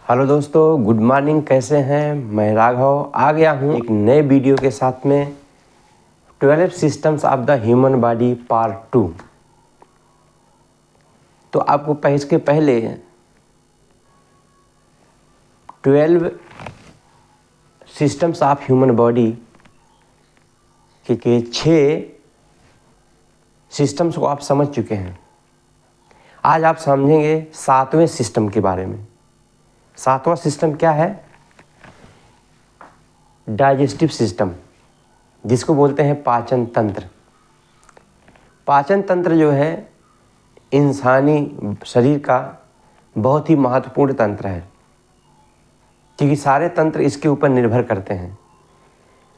Hello दोस्तों, good morning. कैसे हैं? मैं राघव आ गया हूँ एक नए वीडियो के साथ में 12 systems of the human body part 2। तो आपको इसके पहले 12 सिस्टम्स ऑफ ह्यूमन बॉडी के 6 सिस्टम्स को आप समझ चुके हैं। आज आप समझेंगे 7वें सिस्टम के बारे में। 7वां सिस्टम क्या है? डाइजेस्टिव सिस्टम, जिसको बोलते हैं पाचन तंत्र। पाचन तंत्र जो है इंसानी शरीर का बहुत ही महत्वपूर्ण तंत्र है, क्योंकि सारे तंत्र इसके ऊपर निर्भर करते हैं।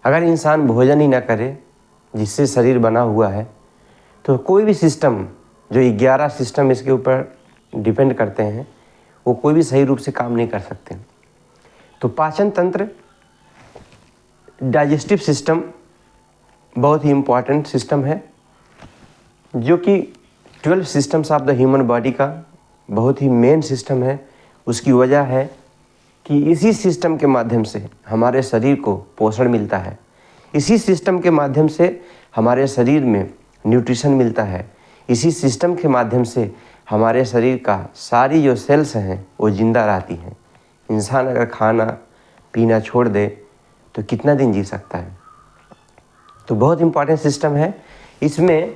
अगर इंसान भोजन ही ना करे, जिससे शरीर बना हुआ है, तो कोई भी सिस्टम, जो 11 सिस्टम इसके ऊपर डिपेंड करते हैं, वो कोई भी सही रूप से काम नहीं कर सकते। तो पाचन तंत्र, डाइजेस्टिव सिस्टम बहुत ही इम्पॉर्टेंट सिस्टम है, जो कि 12 systems of the human body का बहुत ही मेन सिस्टम है। उसकी वजह है कि इसी सिस्टम के माध्यम से हमारे शरीर को पोषण मिलता है, इसी सिस्टम के माध्यम से हमारे शरीर में न्यूट्रिशन मिलता है, इसी सिस्टम के माध्यम से हमारे शरीर का सारी जो सेल्स हैं वो जिंदा रहती हैं। इंसान अगर खाना पीना छोड़ दे तो कितना दिन जी सकता है? तो बहुत इम्पॉर्टेंट सिस्टम है। इसमें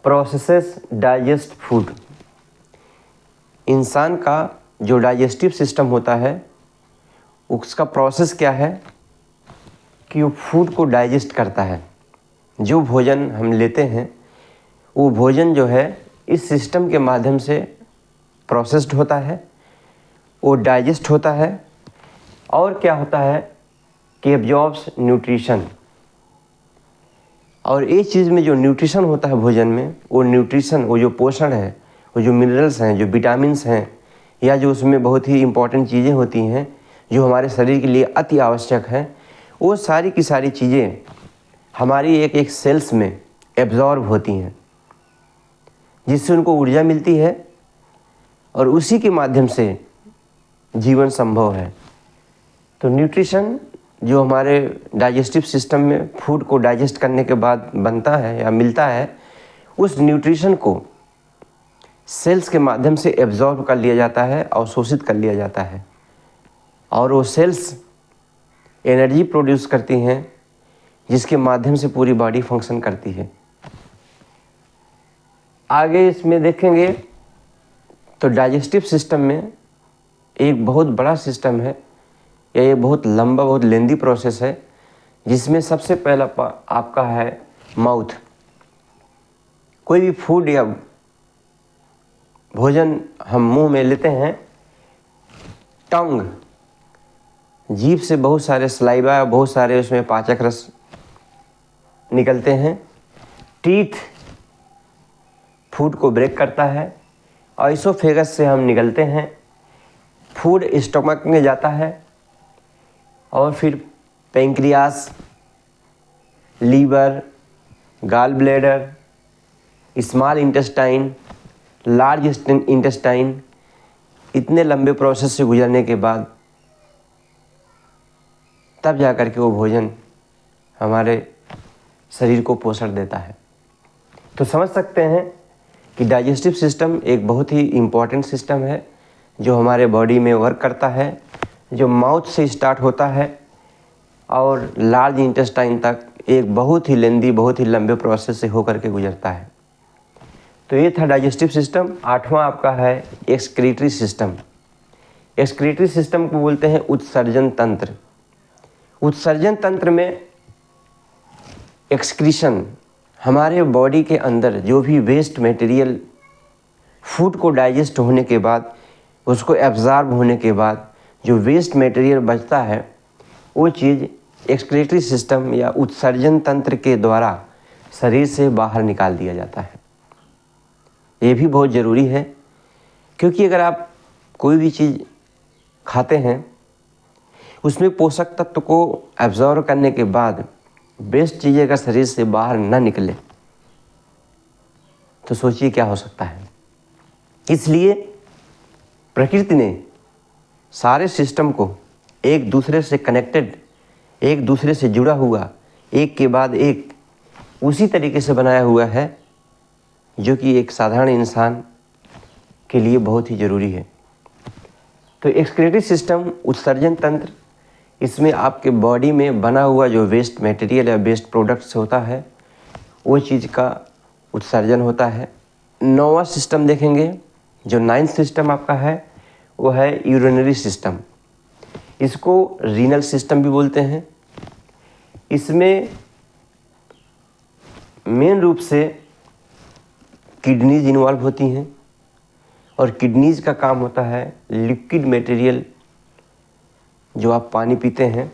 प्रोसेसेस डाइजेस्ट फूड, इंसान का जो डाइजेस्टिव सिस्टम होता है उसका प्रोसेस क्या है कि वो फूड को डाइजेस्ट करता है। जो भोजन हम लेते हैं वो भोजन जो है इस सिस्टम के माध्यम से प्रोसेस्ड होता है, वो डाइजेस्ट होता है, और क्या होता है कि एब्जॉर्ब्स न्यूट्रिशन। और इस चीज़ में जो न्यूट्रिशन होता है भोजन में, वो न्यूट्रिशन, वो जो पोषण है, वो जो मिनरल्स हैं, जो विटामिन्स हैं, या जो उसमें बहुत ही इम्पॉर्टेंट चीज़ें होती हैं जो हमारे शरीर के लिए अति आवश्यक हैं, वो सारी की सारी चीज़ें हमारी एक एक सेल्स में एब्जॉर्ब होती हैं, जिससे उनको ऊर्जा मिलती है, और उसी के माध्यम से जीवन संभव है। तो न्यूट्रिशन जो हमारे डाइजेस्टिव सिस्टम में फूड को डाइजेस्ट करने के बाद बनता है या मिलता है, उस न्यूट्रिशन को सेल्स के माध्यम से एब्जॉर्ब कर लिया जाता है, अवशोषित कर लिया जाता है, और वो सेल्स एनर्जी प्रोड्यूस करती हैं, जिसके माध्यम से पूरी बॉडी फंक्शन करती है। आगे इसमें देखेंगे तो डाइजेस्टिव सिस्टम में एक बहुत बड़ा सिस्टम है, या ये बहुत लंबा, बहुत लेंदी प्रोसेस है, जिसमें सबसे पहला आपका है माउथ। कोई भी फूड या भोजन हम मुंह में लेते हैं, टंग, जीभ से बहुत सारे सलाइवा, बहुत सारे उसमें पाचक रस निकलते हैं। टीथ फूड को ब्रेक करता है, आइसोफेगस से हम निकलते हैं, फूड स्टमक में जाता है, और फिर pancreas, liver, gall bladder, small intestine, large intestine, इतने लंबे प्रोसेस से गुजरने के बाद तब जा कर के वो भोजन हमारे शरीर को पोषण देता है। तो समझ सकते हैं कि डाइजेस्टिव सिस्टम एक बहुत ही इम्पॉर्टेंट सिस्टम है, जो हमारे बॉडी में वर्क करता है, जो माउथ से स्टार्ट होता है और लार्ज इंटेस्टाइन तक एक बहुत ही लेंदी, बहुत ही लंबे प्रोसेस से होकर के गुजरता है। तो ये था डाइजेस्टिव सिस्टम। 8वां आपका है एक्सक्रीटरी सिस्टम। एक्सक्रीटरी सिस्टम को बोलते हैं उत्सर्जन तंत्र। उत्सर्जन तंत्र में एक्सक्रीशन, हमारे बॉडी के अंदर जो भी वेस्ट मटेरियल फूड को डाइजेस्ट होने के बाद, उसको एब्जॉर्ब होने के बाद जो वेस्ट मटेरियल बचता है, वो चीज़ एक्सक्रीटरी सिस्टम या उत्सर्जन तंत्र के द्वारा शरीर से बाहर निकाल दिया जाता है। ये भी बहुत ज़रूरी है, क्योंकि अगर आप कोई भी चीज़ खाते हैं, उसमें पोषक तत्व को एब्जॉर्ब करने के बाद बेस्ट चीज़ें अगर शरीर से बाहर ना निकले, तो सोचिए क्या हो सकता है। इसलिए प्रकृति ने सारे सिस्टम को एक दूसरे से कनेक्टेड, एक दूसरे से जुड़ा हुआ, एक के बाद एक उसी तरीके से बनाया हुआ है जो कि एक साधारण इंसान के लिए बहुत ही ज़रूरी है। तो एक्सक्रीटरी सिस्टम, उत्सर्जन तंत्र, इसमें आपके बॉडी में बना हुआ जो वेस्ट मटेरियल या वेस्ट प्रोडक्ट्स होता है वो चीज़ का उत्सर्जन होता है। 9वां सिस्टम देखेंगे, जो 9th सिस्टम आपका है वो है यूरिनरी सिस्टम। इसको रीनल सिस्टम भी बोलते हैं। इसमें मेन रूप से किडनीज इन्वॉल्व होती हैं और किडनीज का काम होता है लिक्विड मटेरियल, जो आप पानी पीते हैं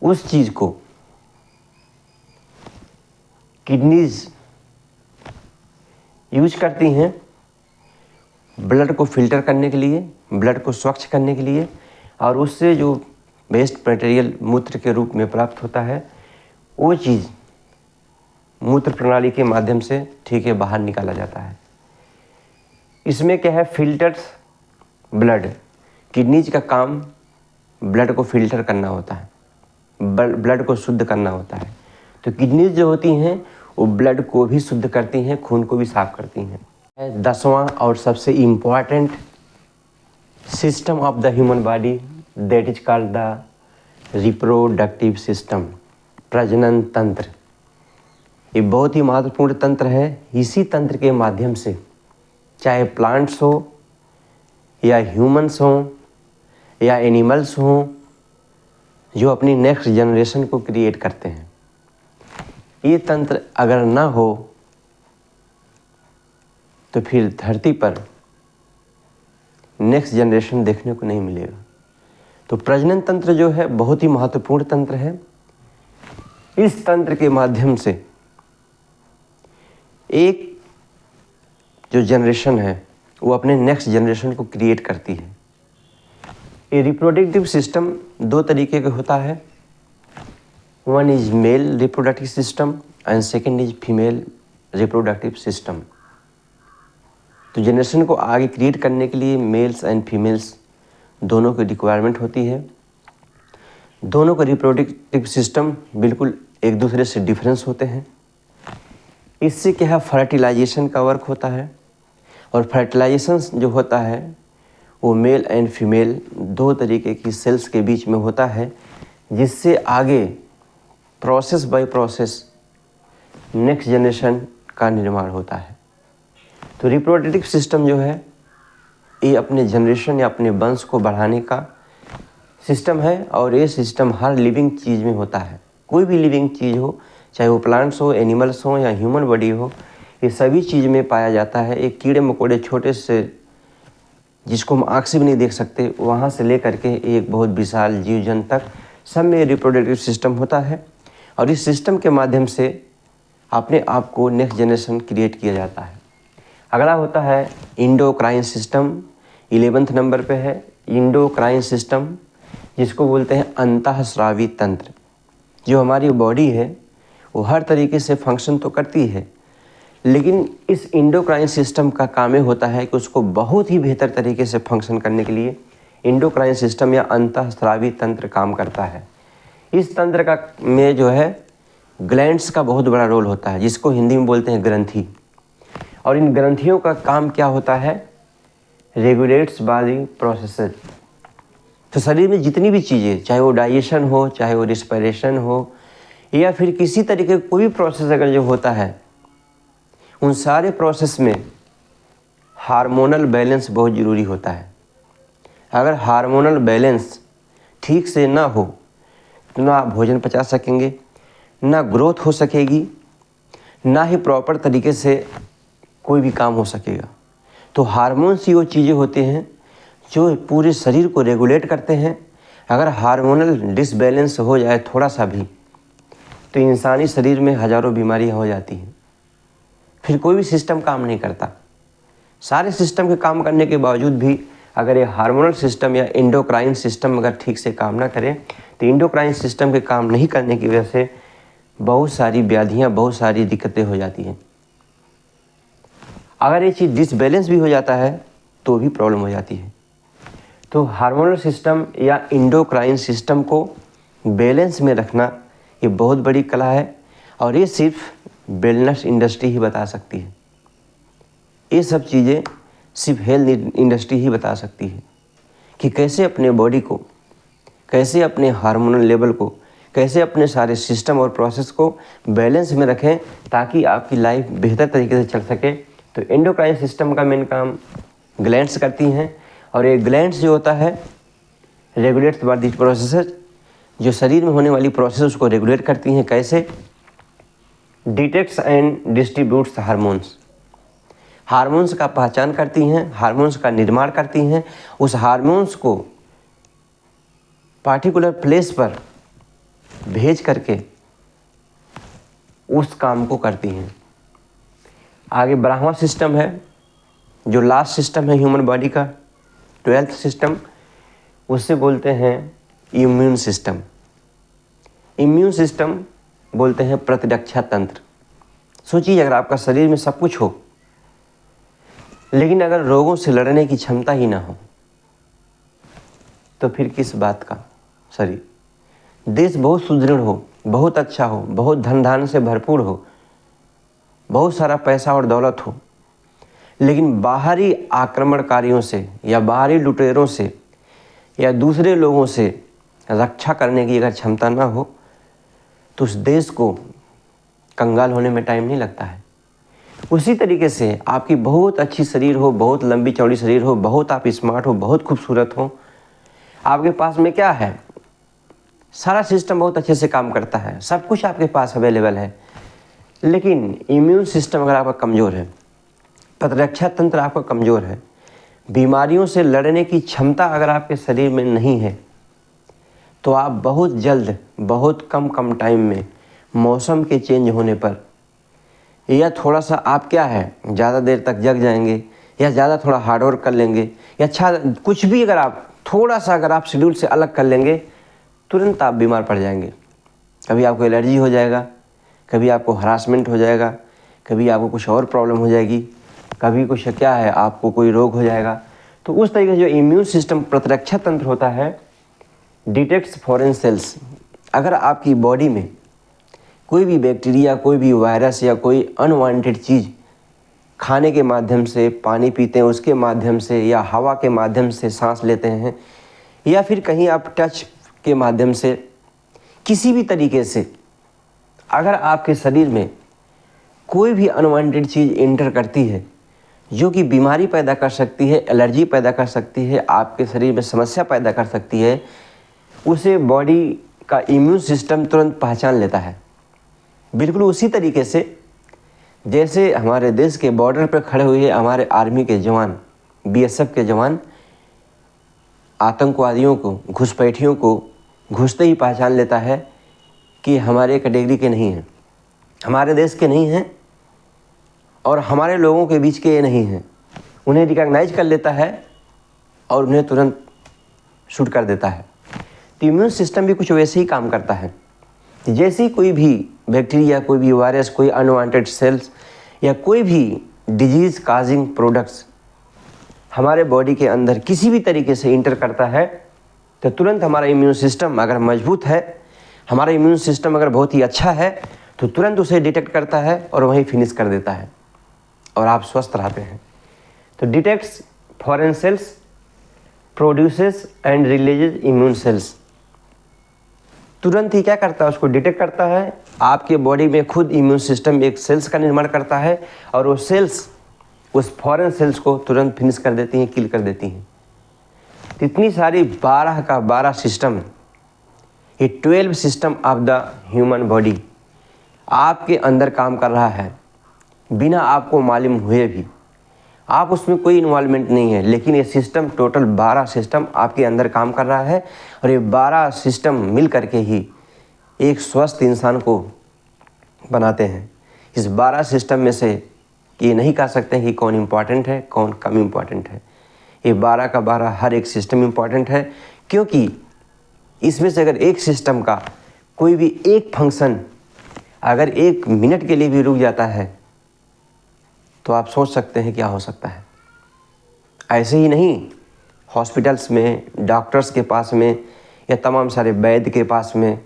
उस चीज़ को किडनीज यूज करती हैं ब्लड को फिल्टर करने के लिए, ब्लड को स्वच्छ करने के लिए, और उससे जो वेस्ट मटेरियल मूत्र के रूप में प्राप्त होता है वो चीज़ मूत्र प्रणाली के माध्यम से ठीक है बाहर निकाला जाता है। इसमें क्या है, फिल्टर्स ब्लड, किडनीज का काम ब्लड को फिल्टर करना होता है, ब्लड को शुद्ध करना होता है। तो किडनीज जो होती हैं वो ब्लड को भी शुद्ध करती हैं, खून को भी साफ करती हैं। 10वां और सबसे important system of the human body, that is called the reproductive system, प्रजनन तंत्र। ये बहुत ही महत्वपूर्ण तंत्र है। इसी तंत्र के माध्यम से चाहे प्लांट्स हो या ह्यूमंस हो या एनिमल्स हो, जो अपनी नेक्स्ट जनरेशन को क्रिएट करते हैं। ये तंत्र अगर ना हो तो फिर धरती पर नेक्स्ट जनरेशन देखने को नहीं मिलेगा। तो प्रजनन तंत्र जो है बहुत ही महत्वपूर्ण तंत्र है। इस तंत्र के माध्यम से एक जो जनरेशन है वो अपने नेक्स्ट जनरेशन को क्रिएट करती है। ये रिप्रोडक्टिव सिस्टम 2 तरीके का होता है। One is male reproductive system and second is female reproductive system. तो जनरेशन को आगे क्रिएट करने के लिए मेल्स एंड फीमेल्स दोनों की रिक्वायरमेंट होती है। दोनों का रिप्रोडक्टिव सिस्टम बिल्कुल एक दूसरे से डिफरेंस होते हैं। इससे क्या है, फर्टिलाइजेशन का वर्क होता है, और फर्टिलाइजेशन जो होता है वो मेल एंड फीमेल 2 तरीके की सेल्स के बीच में होता है, जिससे आगे process by process next generation का निर्माण होता है। तो रिप्रोडक्टिव सिस्टम जो है ये अपने जनरेशन या अपने वंश को बढ़ाने का सिस्टम है, और ये सिस्टम हर लिविंग चीज़ में होता है। कोई भी लिविंग चीज़ हो, चाहे वो प्लांट्स हो, एनिमल्स हो या ह्यूमन बॉडी हो, ये सभी चीज़ में पाया जाता है। एक कीड़े मकोड़े छोटे से जिसको हम आँख से भी नहीं देख सकते, वहाँ से लेकर के एक बहुत विशाल जीव जंतु तक सब में रिप्रोडक्टिव सिस्टम होता है। और इस सिस्टम के माध्यम से अपने आप को नेक्स्ट जनरेशन क्रिएट किया जाता है। अगला होता है इंडोक्राइन सिस्टम, 11वें नंबर पे है इंडोक्राइन सिस्टम, जिसको बोलते हैं अंतःस्रावी तंत्र। जो हमारी बॉडी है वो हर तरीके से फंक्शन तो करती है, लेकिन इस इंडोक्राइन सिस्टम का काम ये होता है कि उसको बहुत ही बेहतर तरीके से फंक्शन करने के लिए इंडोक्राइन सिस्टम या अंतःस्रावी तंत्र काम करता है। इस तंत्र का में जो है ग्लैंड्स का बहुत बड़ा रोल होता है, जिसको हिंदी में बोलते हैं ग्रंथि। और इन ग्रंथियों का काम क्या होता है, रेगुलेट्स बॉडी प्रोसेसेस। तो शरीर में जितनी भी चीज़ें, चाहे वो डाइजेशन हो, चाहे वो रिस्पिरेशन हो, या फिर किसी तरीके का कोई भी प्रोसेस अगर जो होता है, उन सारे प्रोसेस में हार्मोनल बैलेंस बहुत ज़रूरी होता है। अगर हार्मोनल बैलेंस ठीक से ना हो तो ना आप भोजन पचा सकेंगे, ना ग्रोथ हो सकेगी, ना ही प्रॉपर तरीके से कोई भी काम हो सकेगा। तो हार्मोन्स ही वो चीज़ें होते हैं जो पूरे शरीर को रेगुलेट करते हैं। अगर हार्मोनल डिसबैलेंस हो जाए थोड़ा सा भी, तो इंसानी शरीर में हज़ारों बीमारियां हो जाती हैं, फिर कोई भी सिस्टम काम नहीं करता। सारे सिस्टम के काम करने के बावजूद भी अगर ये हार्मोनल सिस्टम या इंडोक्राइन सिस्टम अगर ठीक से काम ना करे, तो इंडोक्राइन सिस्टम के काम नहीं करने की वजह से बहुत सारी व्याधियाँ, बहुत सारी दिक्कतें हो जाती हैं। अगर ये चीज़ डिसबैलेंस भी हो जाता है तो भी प्रॉब्लम हो जाती है। तो हार्मोनल सिस्टम या एंडोक्राइन सिस्टम को बैलेंस में रखना ये बहुत बड़ी कला है, और ये सिर्फ वेलनेस इंडस्ट्री ही बता सकती है। ये सब चीज़ें सिर्फ हेल्थ इंडस्ट्री ही बता सकती है कि कैसे अपने बॉडी को, कैसे अपने हार्मोनल लेवल को, कैसे अपने सारे सिस्टम और प्रोसेस को बैलेंस में रखें ताकि आपकी लाइफ बेहतर तरीके से चल सके। तो एंडोक्राइन सिस्टम का मेन काम ग्लैंड्स करती हैं, और ये ग्लैंड्स जो होता है रेगुलेट्स बॉडी प्रोसेसेस, जो शरीर में होने वाली प्रोसेस उसको रेगुलेट करती हैं। कैसे? Detects and distributes hormones, hormones का पहचान करती हैं, हार्मोन्स का निर्माण करती हैं, उस हार्मोन्स को पार्टिकुलर प्लेस पर भेज करके उस काम को करती हैं। आगे ब्राह्मा सिस्टम है, जो लास्ट सिस्टम है ह्यूमन बॉडी का, 12th सिस्टम, उससे बोलते हैं इम्यून सिस्टम। इम्यून सिस्टम बोलते हैं प्रतिरक्षा तंत्र। सोचिए, अगर आपका शरीर में सब कुछ हो लेकिन अगर रोगों से लड़ने की क्षमता ही ना हो तो फिर किस बात का शरीर? देश बहुत सुदृढ़ हो, बहुत अच्छा हो, बहुत धन धान्य से भरपूर हो, बहुत सारा पैसा और दौलत हो, लेकिन बाहरी आक्रमणकारियों से या बाहरी लुटेरों से या दूसरे लोगों से रक्षा करने की अगर क्षमता ना हो तो उस देश को कंगाल होने में टाइम नहीं लगता है। उसी तरीके से आपकी बहुत अच्छी शरीर हो, बहुत लंबी चौड़ी शरीर हो, बहुत आप स्मार्ट हो, बहुत खूबसूरत हो, आपके पास में क्या है, सारा सिस्टम बहुत अच्छे से काम करता है, सब कुछ आपके पास अवेलेबल है, लेकिन इम्यून सिस्टम अगर आपका कमज़ोर है, प्रतिरक्षा तंत्र आपका कमज़ोर है, बीमारियों से लड़ने की क्षमता अगर आपके शरीर में नहीं है, तो आप बहुत जल्द, बहुत कम टाइम में मौसम के चेंज होने पर या थोड़ा सा आप क्या है ज़्यादा देर तक जग जाएंगे, या ज़्यादा थोड़ा हार्ड वर्क कर लेंगे, या अच्छा कुछ भी अगर आप थोड़ा सा अगर आप शेड्यूल से अलग कर लेंगे, तुरंत आप बीमार पड़ जाएंगे। कभी आपको एलर्जी हो जाएगा, कभी आपको हरासमेंट हो जाएगा, कभी आपको कुछ और प्रॉब्लम हो जाएगी, कभी कुछ क्या है आपको कोई रोग हो जाएगा। तो उस तरीके से जो इम्यून सिस्टम प्रतिरक्षा तंत्र होता है डिटेक्ट्स फॉरेन सेल्स। अगर आपकी बॉडी में कोई भी बैक्टीरिया, कोई भी वायरस या कोई अनवांटेड चीज़ खाने के माध्यम से, पानी पीते हैं उसके माध्यम से, या हवा के माध्यम से सांस लेते हैं, या फिर कहीं आप टच के माध्यम से, किसी भी तरीके से अगर आपके शरीर में कोई भी अनवांटेड चीज़ एंटर करती है जो कि बीमारी पैदा कर सकती है, एलर्जी पैदा कर सकती है, आपके शरीर में समस्या पैदा कर सकती है, उसे बॉडी का इम्यून सिस्टम तुरंत पहचान लेता है। बिल्कुल उसी तरीके से जैसे हमारे देश के बॉर्डर पर खड़े हुए हमारे आर्मी के जवान, बीएसएफ के जवान आतंकवादियों को, घुसपैठियों को घुसते ही पहचान लेता है कि हमारे कैटेगरी के नहीं हैं, हमारे देश के नहीं हैं और हमारे लोगों के बीच के ये नहीं हैं, उन्हें रिकॉग्नाइज कर लेता है और उन्हें तुरंत शूट कर देता है। तो इम्यून सिस्टम भी कुछ वैसे ही काम करता है। जैसे कोई भी बैक्टीरिया, कोई भी वायरस, कोई अनवांटेड सेल्स या कोई भी डिजीज़ काजिंग प्रोडक्ट्स हमारे बॉडी के अंदर किसी भी तरीके से इंटर करता है तो तुरंत हमारा इम्यून सिस्टम अगर मजबूत है, हमारा इम्यून सिस्टम अगर बहुत ही अच्छा है तो तुरंत उसे डिटेक्ट करता है और वहीं फिनिश कर देता है और आप स्वस्थ रहते हैं। तो detects foreign cells, produces and releases immune cells. तुरंत ही क्या करता है, उसको डिटेक्ट करता है। आपके बॉडी में खुद इम्यून सिस्टम एक सेल्स का निर्माण करता है और वो सेल्स उस फॉरेन सेल्स को तुरंत फिनिश कर देती हैं, किल कर देती हैं। इतनी सारी 12 का 12 सिस्टम, ये 12 system of the human body आपके अंदर काम कर रहा है बिना आपको मालूम हुए भी। आप उसमें कोई इन्वॉल्वमेंट नहीं है, लेकिन ये सिस्टम टोटल 12 सिस्टम आपके अंदर काम कर रहा है और ये 12 सिस्टम मिल करके ही एक स्वस्थ इंसान को बनाते हैं। इस 12 सिस्टम में से ये नहीं कह सकते कि कौन इम्पॉर्टेंट है, कौन कम इम्पॉर्टेंट है। ये 12 का 12 हर एक सिस्टम इम्पॉर्टेंट है, क्योंकि इसमें से अगर एक सिस्टम का कोई भी एक फंक्शन अगर 1 मिनट के लिए भी रुक जाता है तो आप सोच सकते हैं क्या हो सकता है। ऐसे ही नहीं, हॉस्पिटल्स में, डॉक्टर्स के पास में या तमाम सारे वैद्य के पास में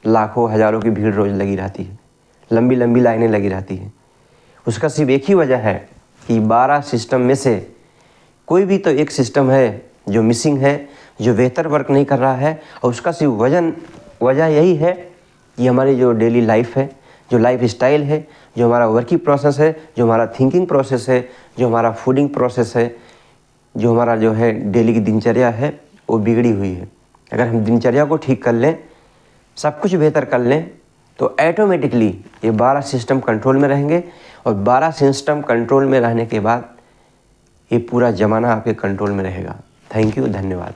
लाखों हज़ारों की भीड़ रोज़ लगी रहती है, लंबी लंबी लाइनें लगी रहती हैं। उसका सिर्फ एक ही वजह है कि 12 सिस्टम में से कोई भी तो एक सिस्टम है जो मिसिंग है, जो बेहतर वर्क नहीं कर रहा है। और उसका सिर्फ वजह यही है कि हमारी जो डेली लाइफ है, जो लाइफ स्टाइल है, जो हमारा वर्किंग प्रोसेस है, जो हमारा थिंकिंग प्रोसेस है, जो हमारा फूडिंग प्रोसेस है, जो हमारा जो है डेली की दिनचर्या है, वो बिगड़ी हुई है। अगर हम दिनचर्या को ठीक कर लें, सब कुछ बेहतर कर लें, तो ऐटोमेटिकली ये 12 सिस्टम कंट्रोल में रहेंगे। और 12 सिस्टम कंट्रोल में रहने के बाद ये पूरा ज़माना आपके कंट्रोल में रहेगा। थैंक यू, धन्यवाद।